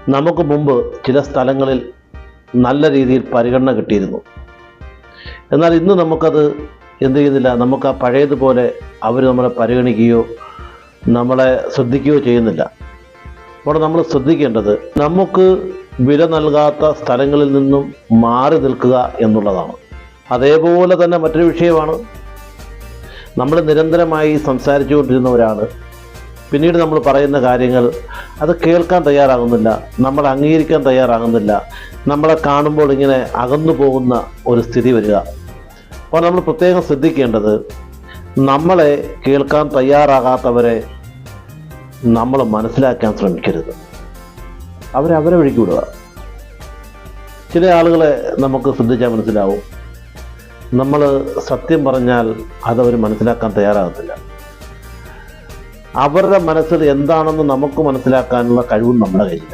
നമുക്ക് മുമ്പ് ചില സ്ഥലങ്ങളിൽ നല്ല രീതിയിൽ പരിഗണന കിട്ടിയിരുന്നു. എന്നാൽ ഇന്ന് നമുക്കത് എന്ത് ചെയ്യുന്നില്ല. നമുക്ക് ആ പഴയതുപോലെ അവർ നമ്മളെ പരിഗണിക്കുകയോ നമ്മളെ ശ്രദ്ധിക്കുകയോ ചെയ്യുന്നില്ല. അപ്പോൾ നമ്മൾ ശ്രദ്ധിക്കേണ്ടത് നമുക്ക് വില നൽകാത്ത സ്ഥലങ്ങളിൽ നിന്നും മാറി നിൽക്കുക എന്നുള്ളതാണ്. അതേപോലെ തന്നെ മറ്റൊരു വിഷയമാണ്, നമ്മൾ നിരന്തരമായി സംസാരിച്ചു കൊണ്ടിരുന്നവരാണ്. പിന്നീട് നമ്മൾ പറയുന്ന കാര്യങ്ങൾ അത് കേൾക്കാൻ തയ്യാറാകുന്നില്ല, നമ്മൾ അംഗീകരിക്കാൻ തയ്യാറാകുന്നില്ല, നമ്മളെ കാണുമ്പോൾ ഇങ്ങനെ അകന്നു പോകുന്ന ഒരു സ്ഥിതി വരിക. അപ്പോൾ നമ്മൾ പ്രത്യേകം ശ്രദ്ധിക്കേണ്ടത്, നമ്മളെ കേൾക്കാൻ തയ്യാറാകാത്തവരെ നമ്മൾ മനസ്സിലാക്കാൻ ശ്രമിക്കരുത്. അവരെ വഴിക്ക് വിടുക. ചില ആളുകളെ നമുക്ക് ശ്രദ്ധിച്ചാൽ മനസ്സിലാവും, നമ്മൾ സത്യം പറഞ്ഞാൽ അതവർ മനസ്സിലാക്കാൻ തയ്യാറാകത്തില്ല. അവരുടെ മനസ്സിൽ എന്താണെന്ന് നമുക്ക് മനസ്സിലാക്കാനുള്ള കഴിവും നമ്മുടെ കയ്യിലില്ല.